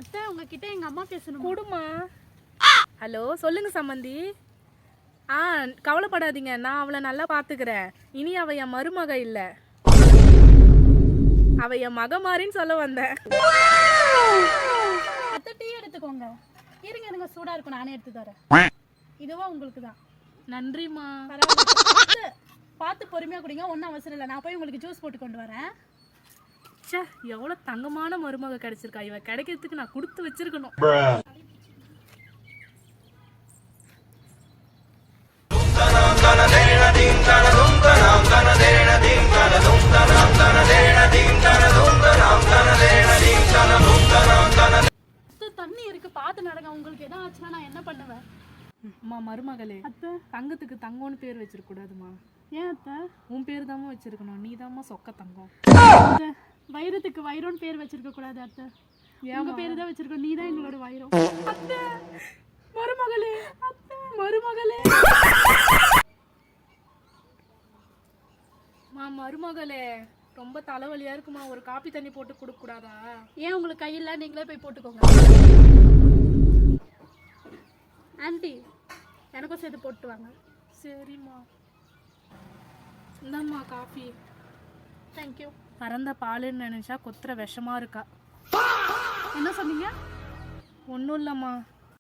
அத்தை உங்ககிட்ட எங்க அம்மா பேசணும். குடுமா. ஹலோ சொல்லுங்க சம்மந்தி. கவலைப்படாதீங்க, நான் அவளை நல்லா பார்த்துக்கிறேன். இனி அவ என் மருமக இல்லை, அவ என் மக மாதிரின்னு சொல்ல வந்தேன். அத்தை டீ எடுத்துக்கோங்க. இருங்க இருங்க, சூடா இருக்கும், நானே எடுத்து தரேன். இதுவா உங்களுக்கு தான். நன்றிம்மா. பரவாயில்ல, பார்த்து பொறுமையா குடிங்க, ஒன்றும் அவசரம் இல்லை. நான் போய் உங்களுக்கு ஜூஸ் போட்டு கொண்டு வரேன். சே, எவ்வளோ தங்கமான மருமக கிடைச்சிருக்கா. இவ கிடைக்கிறதுக்கு நான் கொடுத்து வச்சிருக்கணும். தண்ணி இருக்கு, பார்த்து நடங்க. உங்களுக்கு எதாவது ஆச்சுன்னா நான் என்ன பண்ணுவேன்? அம்மா மருமகளே, அத்தை தங்கத்துக்கு தங்கம்னு பேர் வச்சிருக்க கூடாதுமா. ஏன் அத்தை? உன் பேர் தாம்மா வச்சிருக்கணும், நீ தாம்மா சொக்க தங்கம். அத்தை, வைரத்துக்கு வைரோன்னு பேர் வச்சிருக்க கூடாது அத்தை. உங்க பேரு தான் வச்சிருக்கோம், நீ தான் எங்களோட வைரம். அத்தை, மருமகளே, அத்தை, மருமகளே. மருமகளே, ரொம்ப தலைவலியா இருக்குமா, ஒரு காப்பி தண்ணி போட்டு கொடுக்க கூடாதா? ஏன் உங்களுக்கு கையில் நீங்களே போய் போட்டுக்கோங்க. ஆண்டி எனக்கும் சேர்த்து போட்டு வாங்க. சரிம்மா. இந்தாம்மா காஃபி. தேங்க்யூ. பறந்த பாலுன்னு நினைச்சா கொத்துற விஷமா இருக்கா. என்ன சொன்னீங்க? ஒன்றும் இல்லைம்மா,